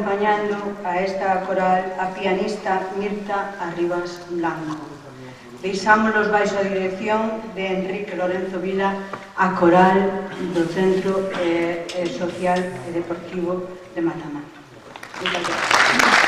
acompañando a esta coral a pianista Mirta Arribas Blanco. Deixámonos baixo a dirección de Enrique Lorenzo Vila a coral do Centro Social e Deportivo de Matamala. Moitas gracias.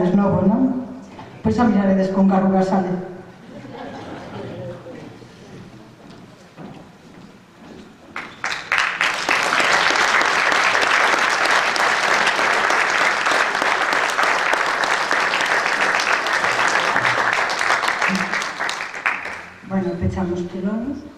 mirades novo, non? Pois a miraredes con Carlos Gasale. Bueno, pechamos telón.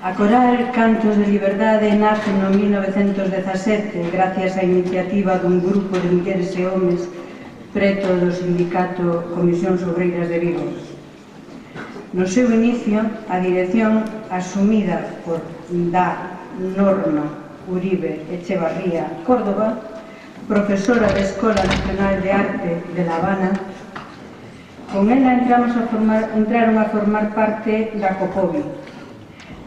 A Coral Cantos de Liberdade nace no 1917 gracias á iniciativa dun grupo de mulleres e homes preto do sindicato Comisións Obreiras de Vigo. No seu inicio, a dirección asumida por Norma Uribe Echevarría Córdoba, profesora da Escola Nacional de Arte de La Habana, con ela entraron a formar parte da COPOBI.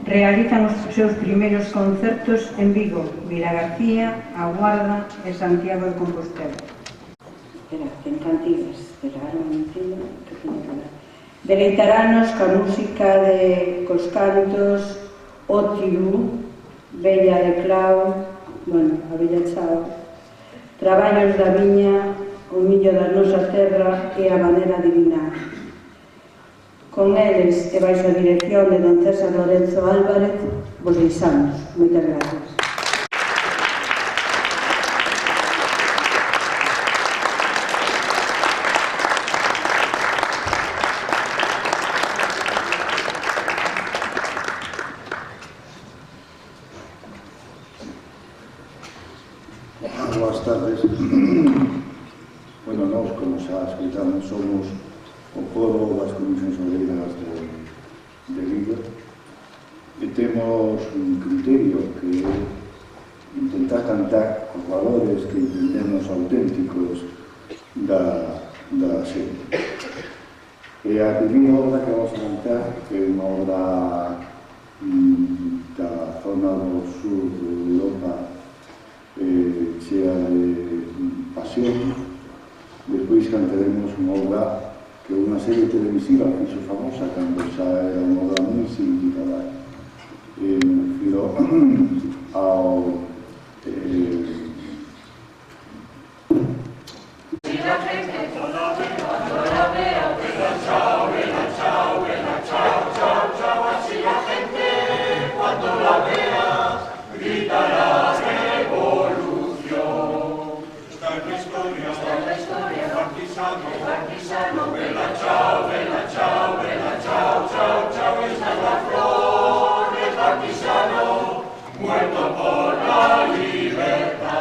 Realizan os seus primeiros concertos en Vigo, Vilagarcía, A Guarda e Santiago de Compostela. Espera, ten cantigas, esperaron un tino que tiña que dar. Deleitaranos ca música de cos cantos Otiu, Bella de Clau, bueno, a Bella Chao, Traballos da Viña, O millo da nosa terra e A maneira adivinar. Con eles e baixo a dirección de don César Lorenzo Álvarez, vos deixamos. Moitas gracias. Boas tardes. Bueno, nós, como xa escoitamos, somos o coro das Comisións Obreiras de Vigo e temos un criterio que é intentar cantar os valores que entendemos auténticos da xente. E a primeira obra que vamos a cantar é unha obra da zona do sur de Europa chea de pasión. Despois cantaremos unha obra que unha serie televisiva fixo famosa cando xa era unha obra moi significada. Me refiro ao Muerto por la libertad.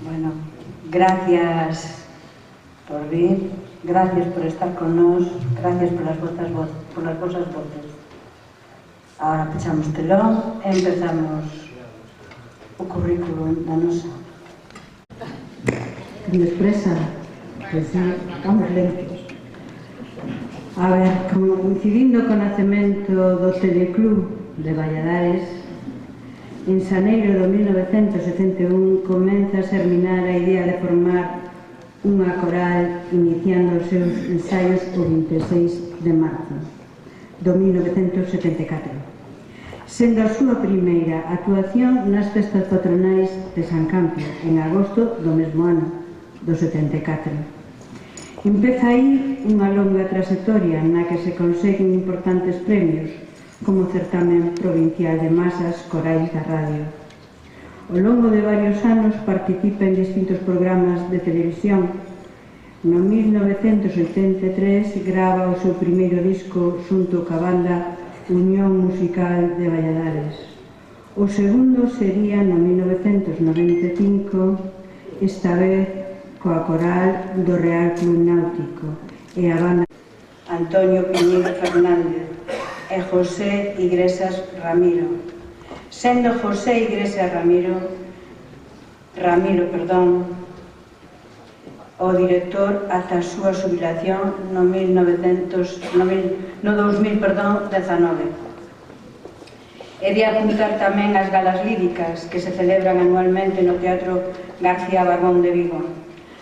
Bueno, gracias por vir, gracias por estar con nós, gracias polas vosas voces. Ahora pechamos telón e empezamos o currículo da nosa. Despresa, pois sí, vamos lentos. A ver, coincidindo co nacemento do Teleclub de Valladares, en xaneiro de 1971 comeza a xerminar a idea de formar unha coral iniciando os seus ensaios o 26 de marzo de 1974, sendo a súa primeira actuación nas festas patronais de San Campio en agosto do mesmo ano, do 74. Empeza aí unha longa trayectoria na que se conseguen importantes premios, como o certamen provincial de masas corais da radio. Ao longo de varios anos participa en distintos programas de televisión. No 1983 grava o seu primeiro disco xunto ca banda Unión Musical de Valladares. O segundo sería no 1995, esta vez coa coral do Real Club Náutico e a banda Antonio Piñeiro Fernández e José Iglesias Ramiro, sendo José Iglesias Ramiro, o director ata a súa xubilación no 2019. E de apuntar tamén as galas líricas que se celebran anualmente no Teatro García Barbón de Vigo,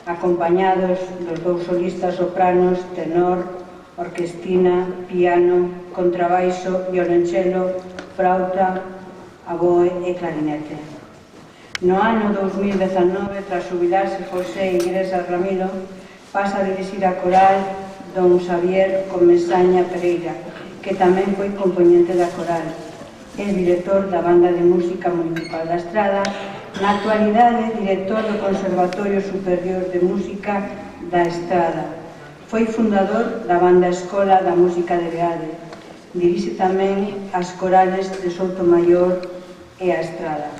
acompañados dos dous solistas sopranos, tenor, orquestina, piano, contrabaixo, violonchelo, flauta, oboe e clarinete. No ano 2019, tras xubilarse José Iglesias Ramiro, pasa a dirixir a coral Don Xavier Comesaña Pereira, que tamén foi componente da coral. É director da Banda de Música Municipal da Estrada, na actualidade director do Conservatorio Superior de Música da Estrada. Foi fundador da Banda Escola da Música de Beade. Dirixe tamén as corales de Soutomaior e a Estrada.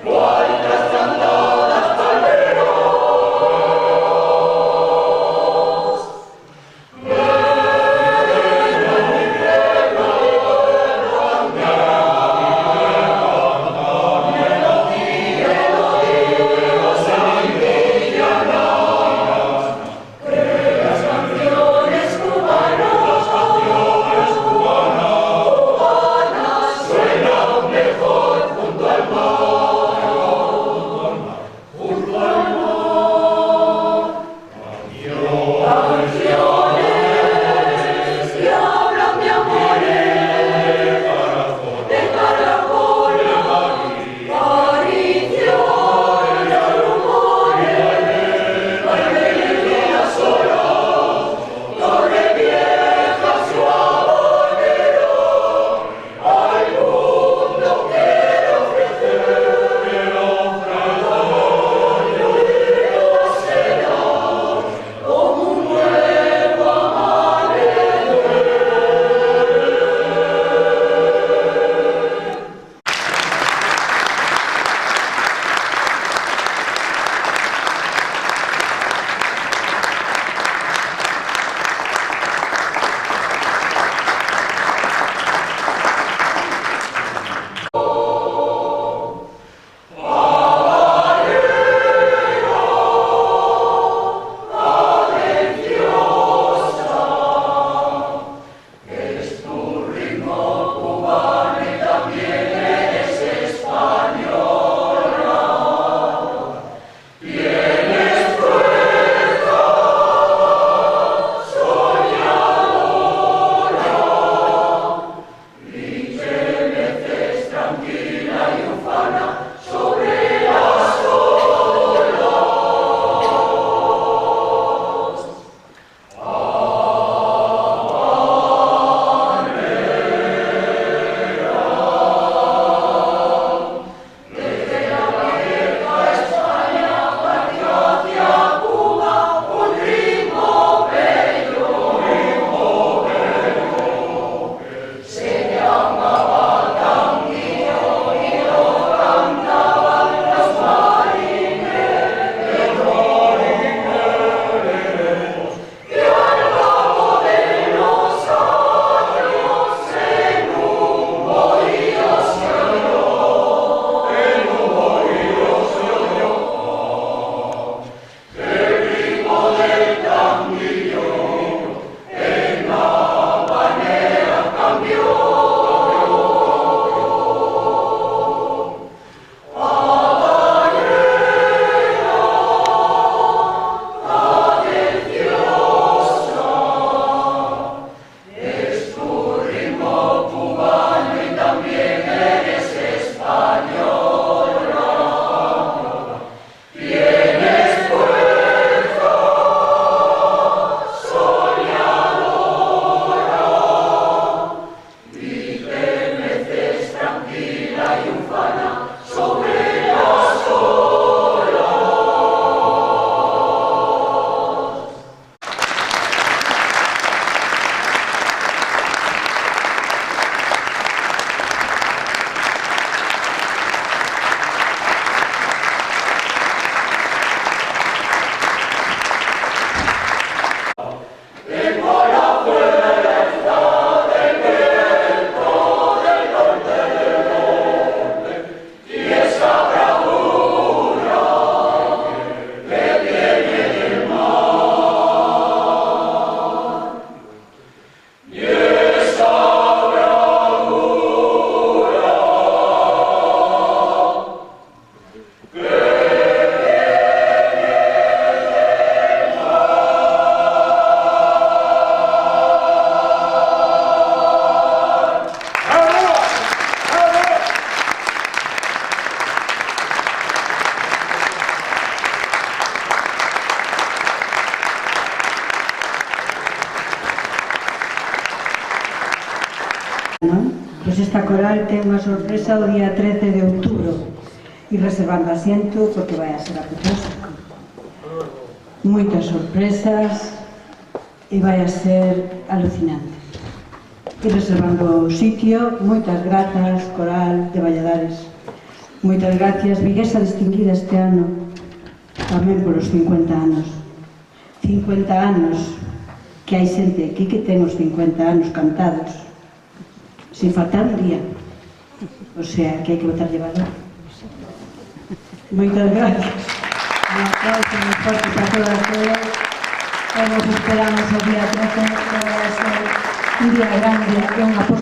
Vueltas esta coral ten unha sorpresa o día 13 de outubro e reservando asiento porque vai a ser apoteósico. Moitas sorpresas e vai a ser alucinante. E reservando o sitio, moitas grazas, Coral de Valladares. Moitas gracias, viguesa distinguida este ano, tamén polos 50 anos. 50 anos que hai xente aquí que ten os 50 anos cantados, sin faltar un día. O sea, que hai que botarlle valor. Moitas gracias. Un aplauso moi forte para todas e todos. Nos esperamos o día 13, que vai ser un día grande e unha